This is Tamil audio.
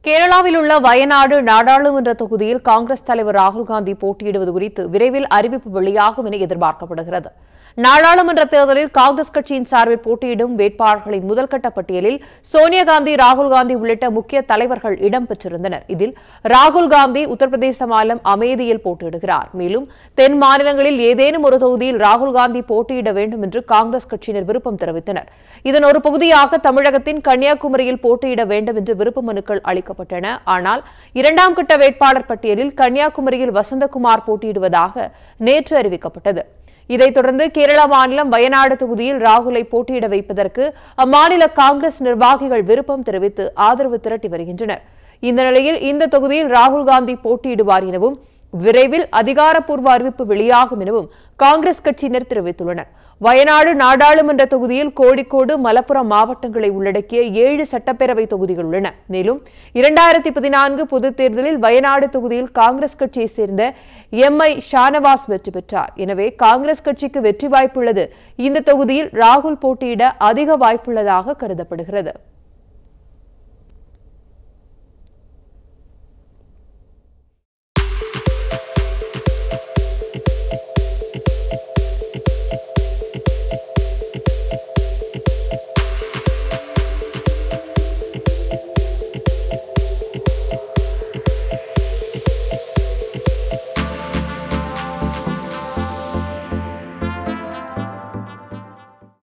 கேரளாவில் உள்ள வயநாடு நாடாளுமன்ற தொகுதியில் காங்கிரஸ் தலைவர் ராகுல் காந்தி போட்டியிடுவது குறித்து விரைவில் அறிவிப்பு வெளியாகும் என எதிர்பார்க்கப்படுகிறது. நாடாளுமன்ற தேர்தலில் காங்கிரஸ் கட்சியின் சார்பில் போட்டியிடும் வேட்பாளர்களின் முதல்கட்ட பட்டியலில் சோனியா காந்தி, ராகுல் காந்தி உள்ளிட்ட முக்கிய தலைவர்கள் இடம்பெற்றிருந்தனர். இதில் ராகுல் காந்தி உத்தரப்பிரதேச மாநிலம் அமேதியில் போட்டியிடுகிறார். மேலும் தென் மாநிலங்களில் ஏதேனும் ஒரு தொகுதியில் ராகுல் காந்தி போட்டியிட வேண்டும் என்று காங்கிரஸ் கட்சியினர் விருப்பம் தெரிவித்தனர். இதன் ஒரு பகுதியாக தமிழகத்தின் கன்னியாகுமரியில் போட்டியிட வேண்டும் என்று விருப்ப மனுக்கள் அளிக்கப்பட்டன. ஆனால் இரண்டாம் கட்ட வேட்பாளர் பட்டியலில் கன்னியாகுமரியில் வசந்தகுமார் போட்டியிடுவதாக நேற்று அறிவிக்கப்பட்டது. இதைத் தொடர்ந்து கேரள மாநிலம் வயநாடு தொகுதியில் ராகுலை போட்டியிட வைப்பதற்கு அம்மாநில காங்கிரஸ் நிர்வாகிகள் விருப்பம் தெரிவித்து ஆதரவு திரட்டி வருகின்றனர். இந்த நிலையில் இந்த தொகுதியில் ராகுல் காந்தி போட்டியிடுவார் எனவும் விரைவில் அதிகாரப்பூர்வ அறிவிப்பு வெளியாகும் எனவும் காங்கிரஸ் கட்சியினர் தெரிவித்துள்ளனர். வயநாடு நாடாளுமன்ற தொகுதியில் கோழிக்கோடு, மலப்புரம் மாவட்டங்களை உள்ளடக்கிய 7 சட்டப்பேரவை தொகுதிகள் உள்ளன. மேலும் 2014 பொதுத் தேர்தலில் வயநாடு தொகுதியில் காங்கிரஸ் கட்சியைச் சேர்ந்த எம்.ஐ. ஷானவாஸ் வெற்றி பெற்றார். எனவே காங்கிரஸ் கட்சிக்கு வெற்றி வாய்ப்புள்ளது. இந்த தொகுதியில் ராகுல் போட்டியிட அதிக வாய்ப்புள்ளதாக கருதப்படுகிறது.